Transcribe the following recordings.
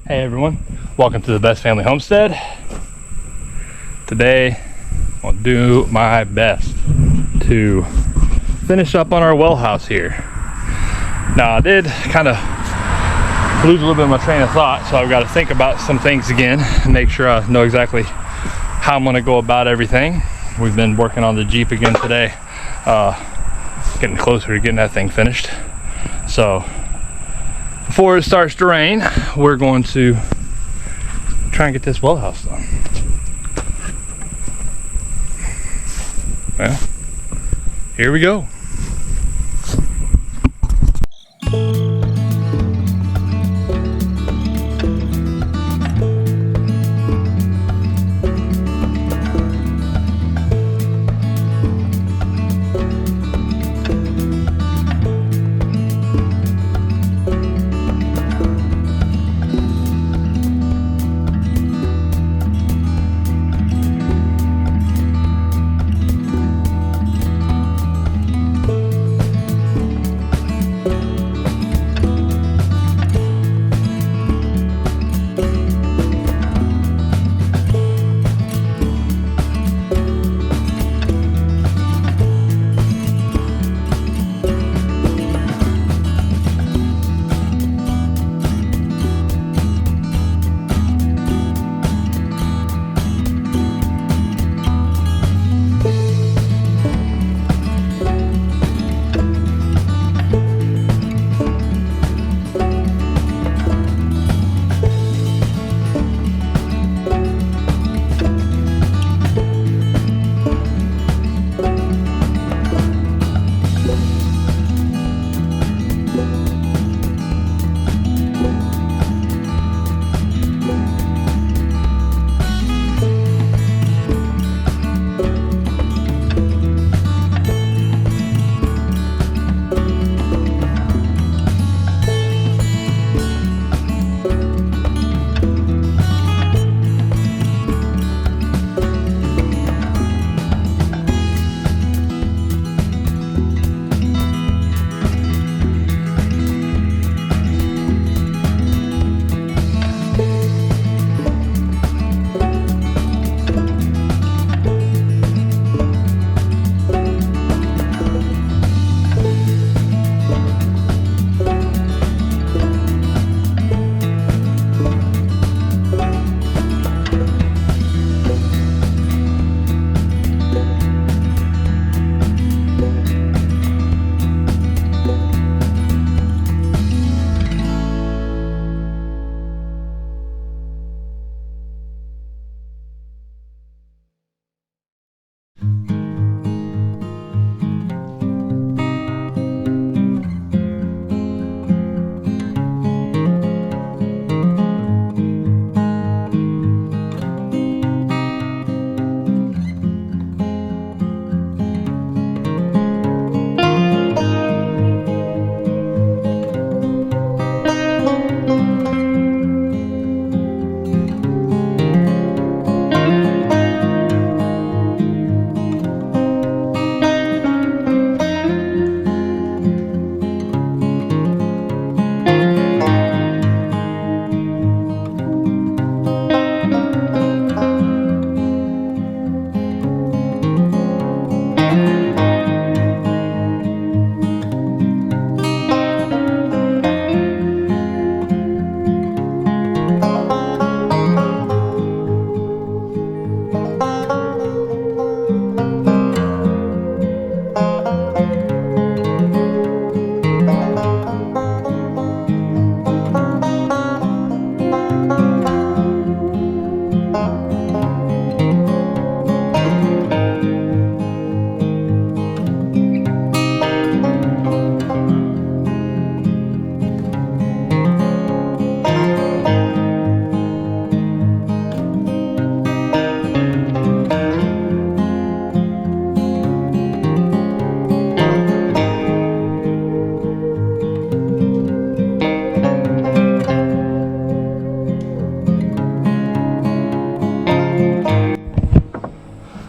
Hey everyone, welcome to the Best Family Homestead. Today I'll do my best to finish up on our well house here. Now I did kind of lose a little bit of my train of thought, so I've got to think about some things again and make sure I know exactly how I'm going to go about everything. We've been working on the Jeep again today, getting closer to getting that thing finished. So before it starts to rain, we're going to try and get this well house done. Well, here we go.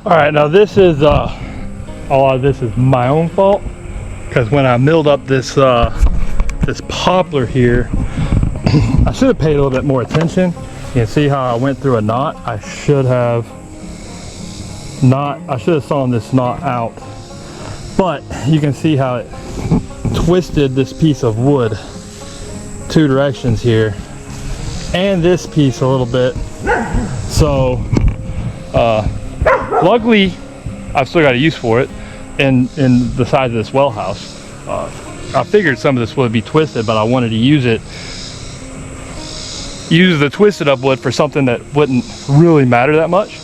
All right, now this is a lot of this is my own fault, because when I milled up this this poplar here, I should have paid a little bit more attention. You can see how I went through a knot. I should have sawn this knot out. But you can see how it twisted this piece of wood two directions here, and this piece a little bit. So luckily I've still got a use for it in the size of this well house. I figured some of this would be twisted, but I wanted to use the twisted up wood for something that wouldn't really matter that much.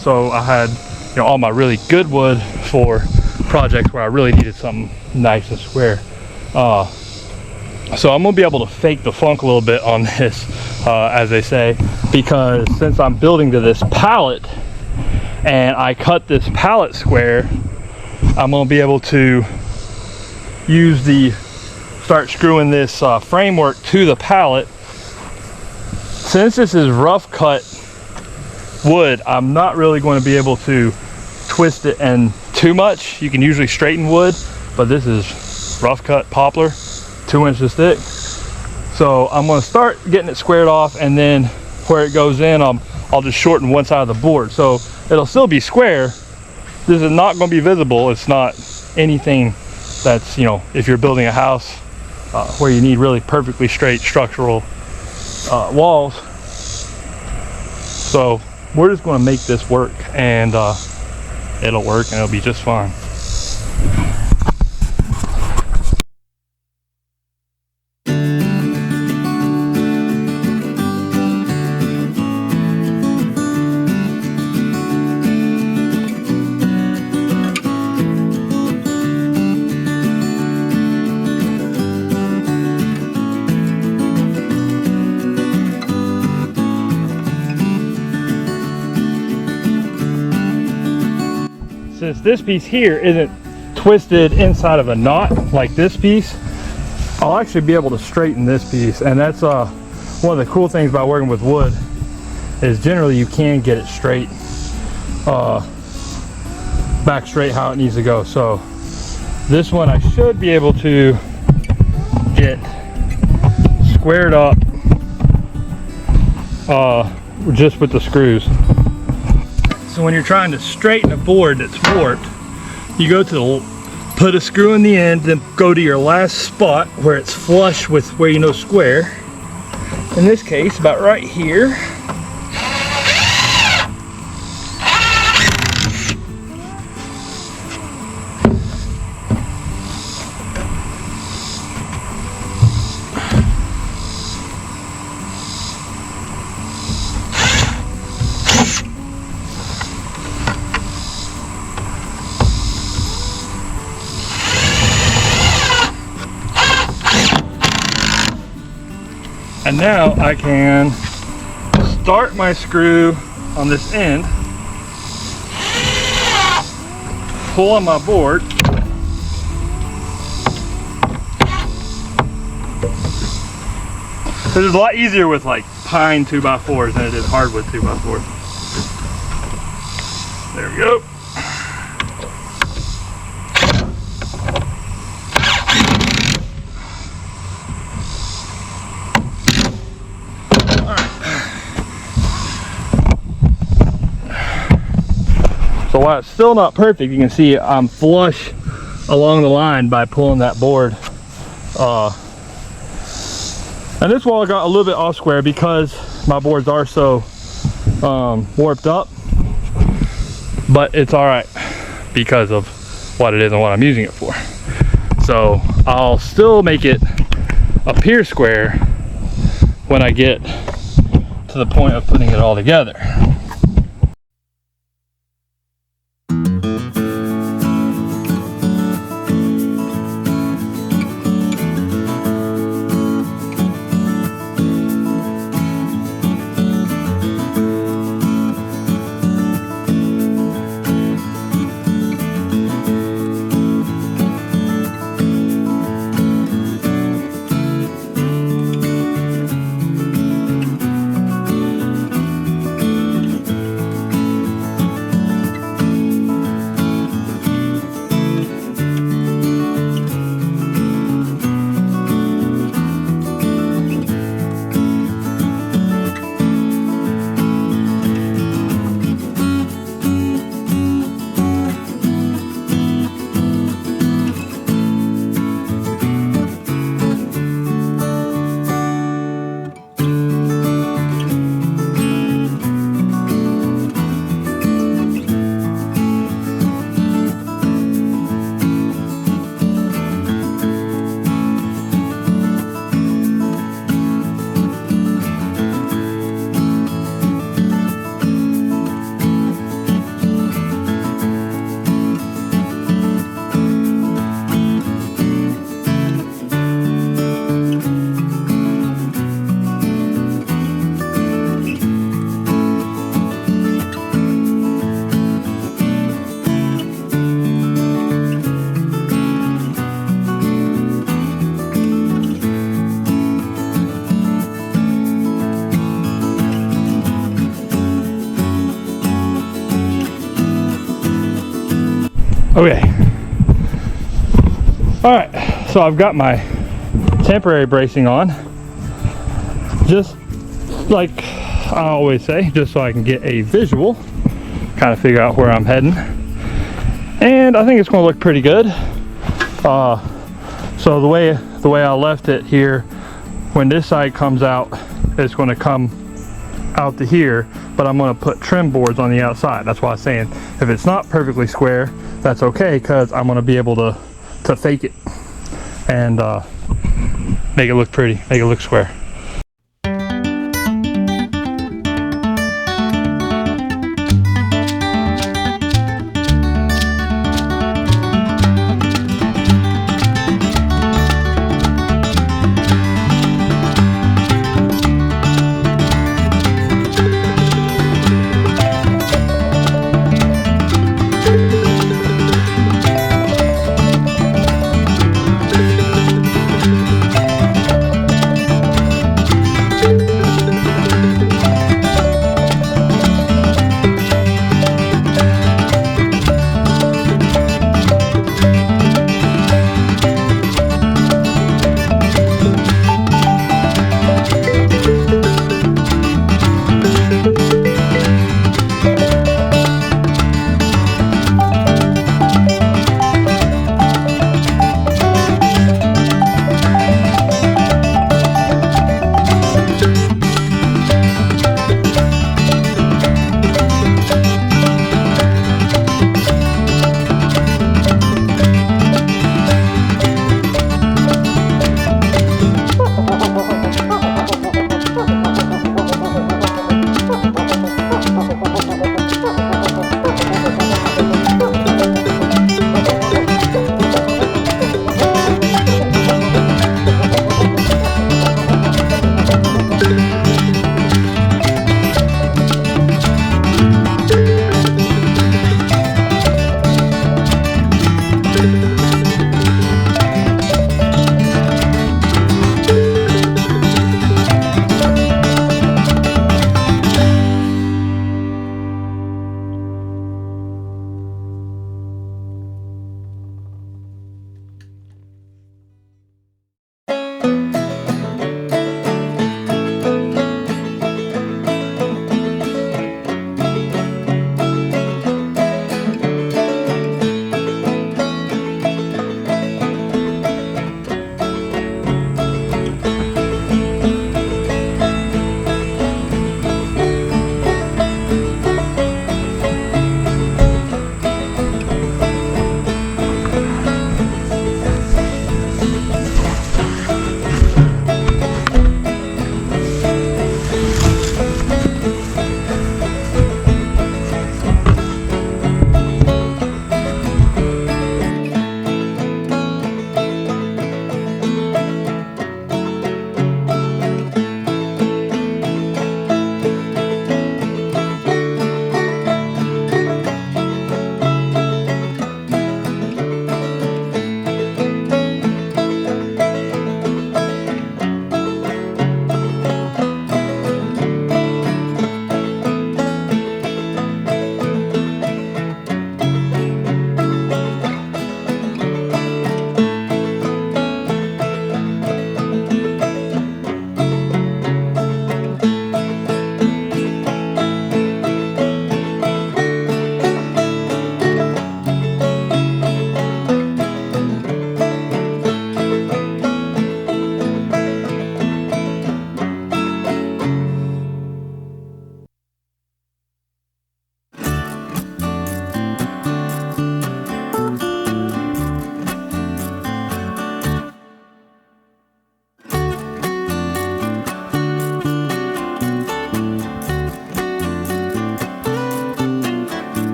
So I had, you know, all my really good wood for projects where I really needed something nice and square. So I'm gonna be able to fake the funk a little bit on this, as they say, because since I'm building to this pallet and I cut this pallet square, I'm gonna be able to start screwing this framework to the pallet. Since this is rough cut wood, I'm not really going to be able to twist it and too much. You can usually straighten wood, but this is rough cut poplar, 2 inches thick. So I'm going to start getting it squared off, and then where it goes in, I'll just shorten one side of the board. So it'll still be square. This is not going to be visible. It's not anything that's, you know, if you're building a house where you need really perfectly straight structural walls. So we're just going to make this work, and it'll work, and it'll be just fine. Since this piece here isn't twisted inside of a knot like this piece, I'll actually be able to straighten this piece. And that's one of the cool things about working with wood, is generally you can get it straight, back straight how it needs to go. So this one I should be able to get squared up just with the screws. So when you're trying to straighten a board that's warped, you go to put a screw in the end, then go to your last spot where it's flush with where you know square. In this case, about right here. And now I can start my screw on this end, pull on my board, this is a lot easier with like pine 2x4s than it is hardwood 2x4s. There we go. So while it's still not perfect, you can see I'm flush along the line by pulling that board. And this wall got a little bit off square because my boards are so warped up, but it's all right because of what it is and what I'm using it for. So I'll still make it appear square when I get to the point of putting it all together. Okay. All right, so I've got my temporary bracing on, just like I always say, just so I can get a visual, kind of figure out where I'm heading. And I think it's going to look pretty good. So the way I left it here, when this side comes out, it's going to come out to here, but I'm going to put trim boards on the outside. That's why I was saying if it's not perfectly square, that's okay, because I'm going to be able to fake it and make it look pretty, make it look square.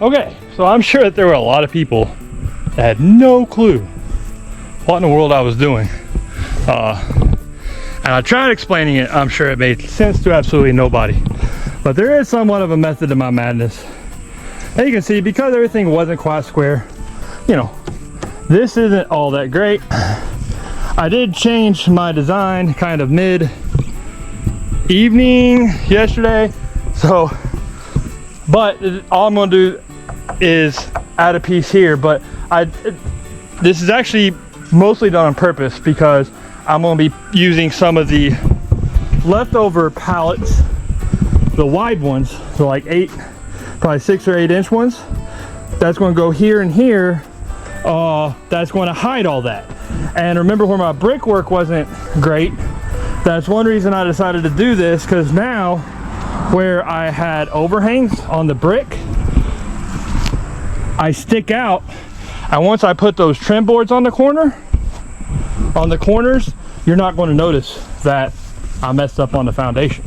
Okay, So I'm sure that there were a lot of people that had no clue what in the world I was doing. And I tried explaining it. I'm sure it made sense to absolutely nobody. But there is somewhat of a method to my madness. And you can see, because everything wasn't quite square, you know, this isn't all that great. I did change my design kind of mid-evening yesterday. So, but all I'm gonna do is add a piece here. But this is actually mostly done on purpose because I'm gonna be using some of the leftover pallets, the wide ones, so like probably 6 or 8 inch ones. That's gonna go here and here. That's gonna hide all that. And remember, where my brickwork wasn't great, that's one reason I decided to do this, because now where I had overhangs on the brick, I stick out. And once I put those trim boards on the corners, you're not going to notice that I messed up on the foundation.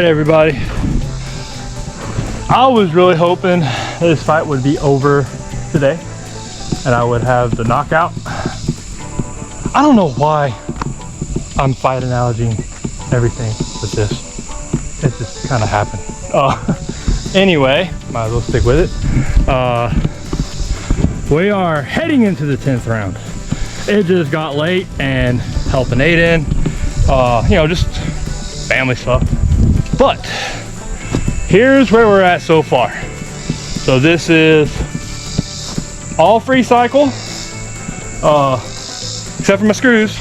right, everybody. I was really hoping this fight would be over today and I would have the knockout. I don't know why I'm fight analogying everything with this. It just kind of happened. Anyway, might as well stick with it. We are heading into the 10th round. It just got late and helping Aiden, you know, just family stuff. But here's where we're at so far. So this is all free cycle, except for my screws.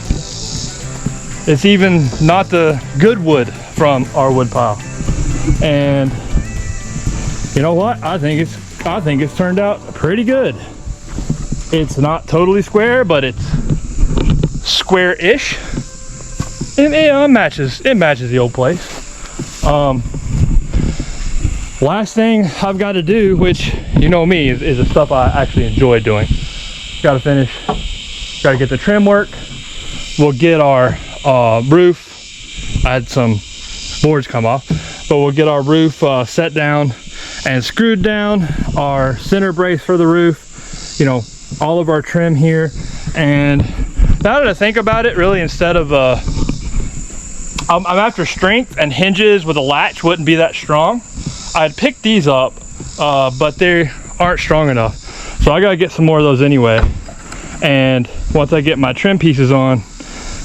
It's even not the good wood from our wood pile. And you know what? I think it's turned out pretty good. It's not totally square, but it's square-ish. It matches the old place. Last thing I've got to do, which you know me, is the stuff I actually enjoy doing. Got to get the trim work. We'll get our roof. I had some boards come off, but we'll get our roof set down and screwed down. Our center brace for the roof. You know, all of our trim here. And now that I think about it, really, instead of I'm after strength, and hinges with a latch wouldn't be that strong. I'd pick these up, but they aren't strong enough. So I gotta get some more of those anyway. And once I get my trim pieces on,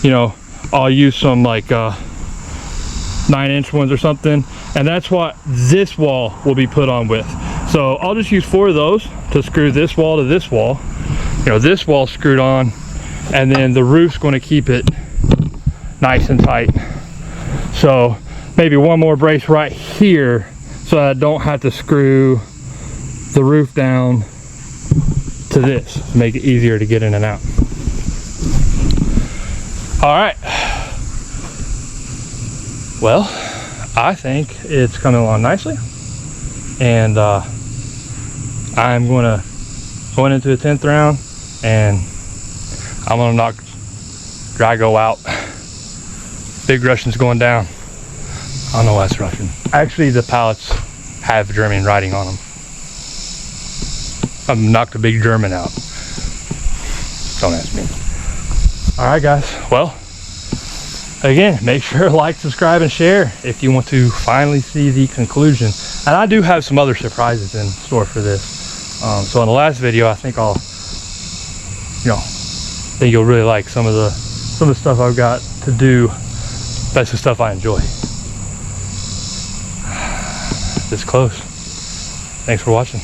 you know, I'll use some like 9-inch ones or something. And that's what this wall will be put on with. So I'll just use 4 of those to screw this wall to this wall. You know, this wall screwed on, and then the roof's going to keep it nice and tight. So maybe one more brace right here so I don't have to screw the roof down to this to make it easier to get in and out. All right. Well, I think it's coming along nicely, and I'm going into the 10th round, and I'm gonna knock Drago out. Big Russian's going down. I don't know why it's Russian. Actually, the pallets have German writing on them. I've knocked a big German out. Don't ask me. All right, guys. Well, again, make sure to like, subscribe, and share if you want to finally see the conclusion. And I do have some other surprises in store for this. So in the last video, I think you'll really like some of the stuff I've got to do. That's the stuff I enjoy. This close. Thanks for watching.